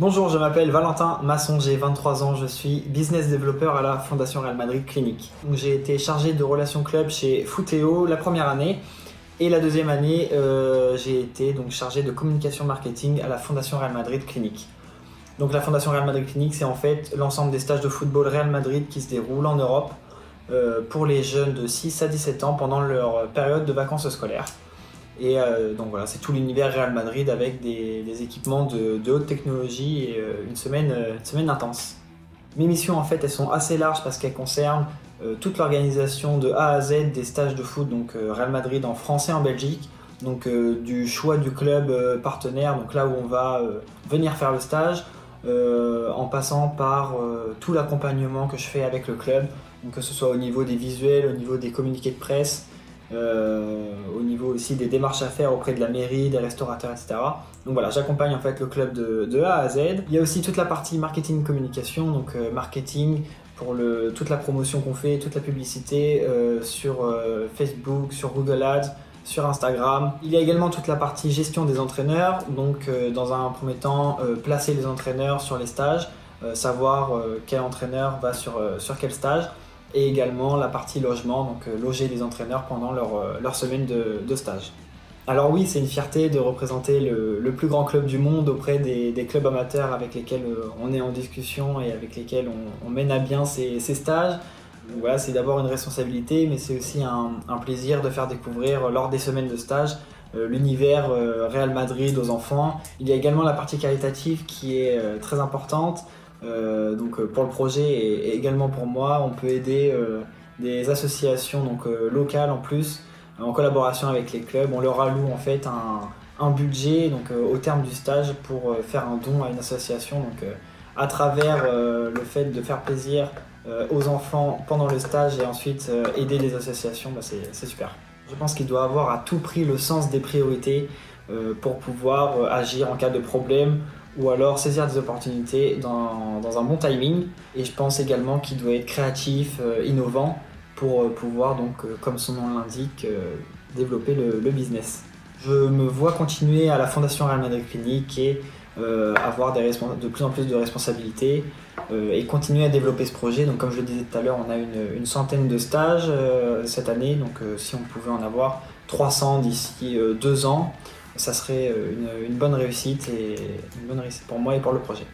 Bonjour, je m'appelle Valentin Masson, j'ai 23 ans, je suis business developer à la Fondation Real Madrid Clinique. J'ai été chargé de relations club chez Footeo la première année et la deuxième année, j'ai été donc chargé de communication marketing à la Fondation Real Madrid Clinique. Donc la Fondation Real Madrid Clinique, c'est en fait l'ensemble des stages de football Real Madrid qui se déroulent en Europe pour les jeunes de 6 à 17 ans pendant leur période de vacances scolaires. Et donc voilà, c'est tout l'univers Real Madrid avec des équipements de haute technologie et une semaine intense. Mes missions en fait elles sont assez larges parce qu'elles concernent toute l'organisation de A à Z des stages de foot, donc Real Madrid en France et en Belgique, donc du choix du club partenaire, donc là où on va venir faire le stage, en passant par tout l'accompagnement que je fais avec le club, donc que ce soit au niveau des visuels, au niveau des communiqués de presse, au niveau aussi des démarches à faire auprès de la mairie, des restaurateurs, etc. Donc voilà, j'accompagne en fait le club de A à Z. Il y a aussi toute la partie marketing communication, donc marketing pour toute la promotion qu'on fait, toute la publicité sur Facebook, sur Google Ads, sur Instagram. Il y a également toute la partie gestion des entraîneurs, donc dans un premier temps placer les entraîneurs sur les stages, savoir quel entraîneur va sur quel stage, et également la partie logement, donc loger les entraîneurs pendant leur semaine de stage. Alors oui, c'est une fierté de représenter le plus grand club du monde auprès des clubs amateurs avec lesquels on est en discussion et avec lesquels on mène à bien ces stages. Voilà, c'est d'abord une responsabilité, mais c'est aussi un plaisir de faire découvrir lors des semaines de stage l'univers Real Madrid aux enfants. Il y a également la partie caritative qui est très importante. Donc pour le projet et également pour moi, on peut aider des associations locales en plus, en collaboration avec les clubs. On leur alloue en fait un budget au terme du stage pour faire un don à une association. À travers le fait de faire plaisir aux enfants pendant le stage et ensuite aider les associations, c'est super. Je pense qu'il doit avoir à tout prix le sens des priorités pour pouvoir agir en cas de problème ou alors saisir des opportunités dans un bon timing. Et je pense également qu'il doit être créatif, innovant pour pouvoir, comme son nom l'indique, développer le business. Je me vois continuer à la Fondation Real Madrid Clinique et avoir de plus en plus de responsabilités et continuer à développer ce projet. Donc comme je le disais tout à l'heure, on a une centaine de stages cette année, si on pouvait en avoir 300 d'ici 2 ans, ça serait une bonne réussite pour moi et pour le projet.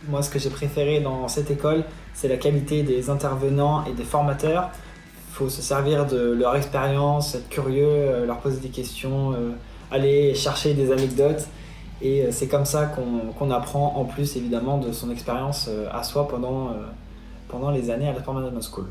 Moi, ce que j'ai préféré dans cette école, c'est la qualité des intervenants et des formateurs. Il faut se servir de leur expérience, être curieux, leur poser des questions, aller chercher des anecdotes. Et c'est comme ça qu'on apprend, en plus évidemment de son expérience à soi pendant les années à la Sport Management School.